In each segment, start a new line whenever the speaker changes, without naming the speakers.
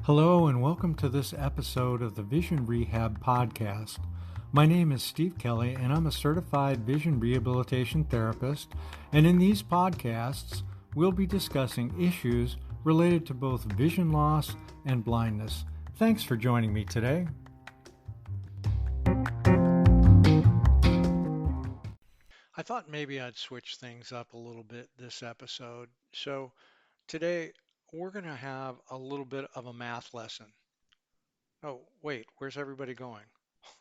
Hello, and welcome to this episode of the Vision Rehab Podcast. My name is Steve Kelly, and I'm a certified vision rehabilitation therapist. And in these podcasts, we'll be discussing issues related to both vision loss and blindness. Thanks for joining me today. I thought maybe I'd switch things up a little bit this episode. So today, we're going to have a little bit of a math lesson. Oh, wait, where's everybody going?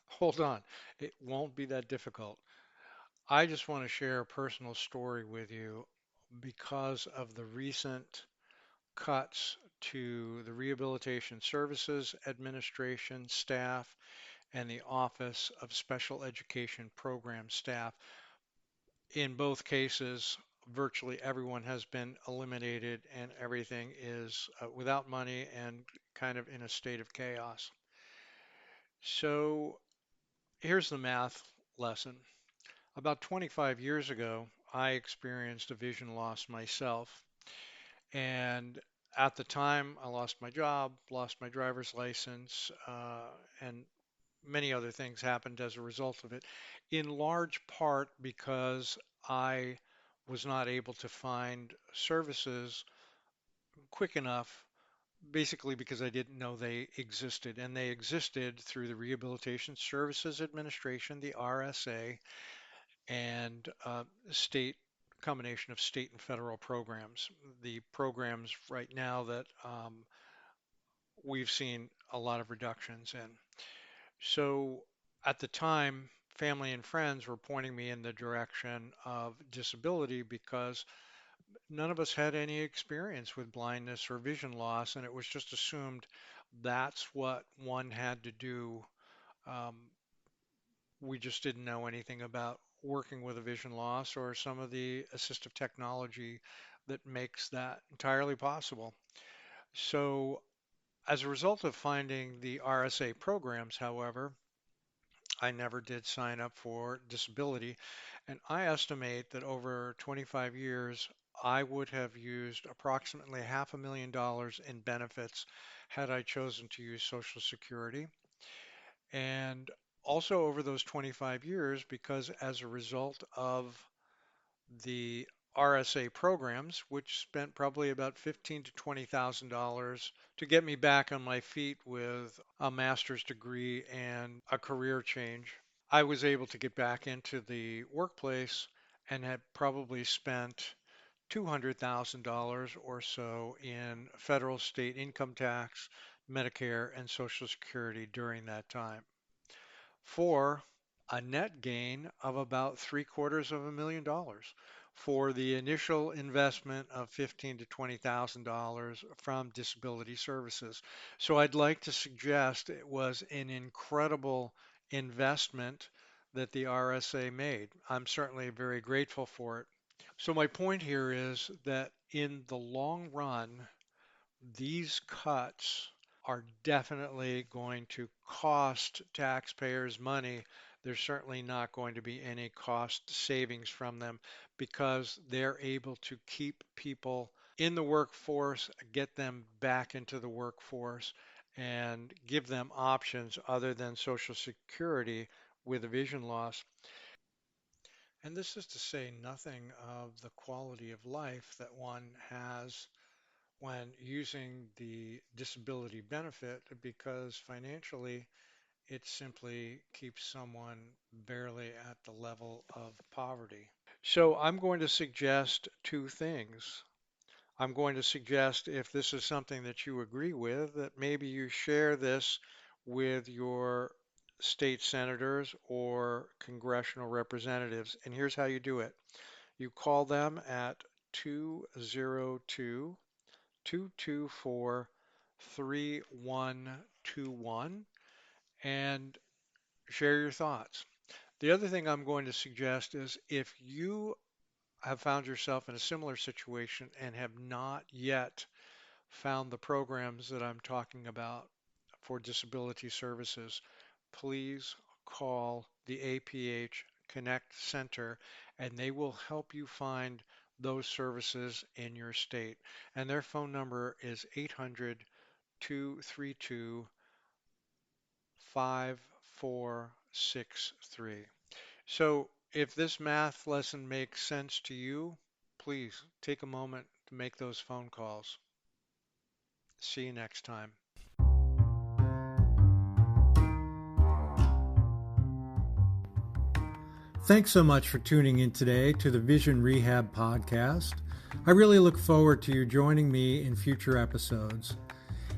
Hold on. It won't be that difficult. I just want to share a personal story with you because of the recent cuts to the Rehabilitation Services Administration staff and the Office of Special Education Program staff. In both cases, virtually everyone has been eliminated and everything is without money and kind of in a state of chaos. So here's the math lesson. About 25 years ago, I experienced a vision loss myself. And at the time, I lost my job, lost my driver's license, and many other things happened as a result of it, in large part because I was not able to find services quick enough, basically because I didn't know they existed. And they existed through the Rehabilitation Services Administration, the RSA, and state combination of state and federal programs. The programs right now that we've seen a lot of reductions in. So at the time, family and friends were pointing me in the direction of disability because none of us had any experience with blindness or vision loss, and it was just assumed that's what one had to do. Um, we just didn't know anything about working with a vision loss or some of the assistive technology that makes that entirely possible. So, as a result of finding the RSA programs, however, I never did sign up for disability. And I estimate that over 25 years, I would have used approximately $500,000 in benefits had I chosen to use Social Security. And also over those 25 years, because as a result of the RSA programs, which spent probably about $15,000 to $20,000 to get me back on my feet with a master's degree and a career change, I was able to get back into the workplace and had probably spent $200,000 or so in federal, state income tax, Medicare, and Social Security during that time, for a net gain of about $750,000 for the initial investment of $15,000 to $20,000 from disability services. So I'd like to suggest it was an incredible investment that the RSA made. I'm certainly very grateful for it. So my point here is that in the long run, these cuts are definitely going to cost taxpayers money. There's certainly not going to be any cost savings from them because they're able to keep people in the workforce, get them back into the workforce, and give them options other than Social Security with a vision loss. And this is to say nothing of the quality of life that one has when using the disability benefit, because financially it simply keeps someone barely at the level of poverty. So I'm going to suggest two things. I'm going to suggest, if this is something that you agree with, that maybe you share this with your state senators or congressional representatives. And here's how you do it. You call them at 202 224 3121 and share your thoughts. The other thing I'm going to suggest is, if you have found yourself in a similar situation and have not yet found the programs that I'm talking about for disability services, please call the APH Connect Center and they will help you find those services in your state. And their phone number is 800 232 5463. So if this math lesson makes sense to you, please take a moment to make those phone calls. See you next time.
Thanks so much for tuning in today to the Vision Rehab podcast. I really look forward to you joining me in future episodes.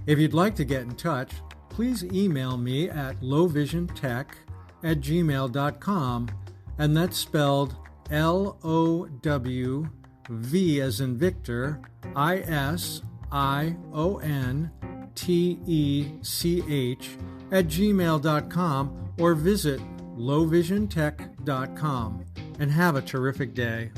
If you'd like to get in touch, please email me at lowvisiontech@gmail.com, and that's spelled LOWV as in Victor, ISIONTECH@gmail.com, or visit lowvisiontech.com, and have a terrific day.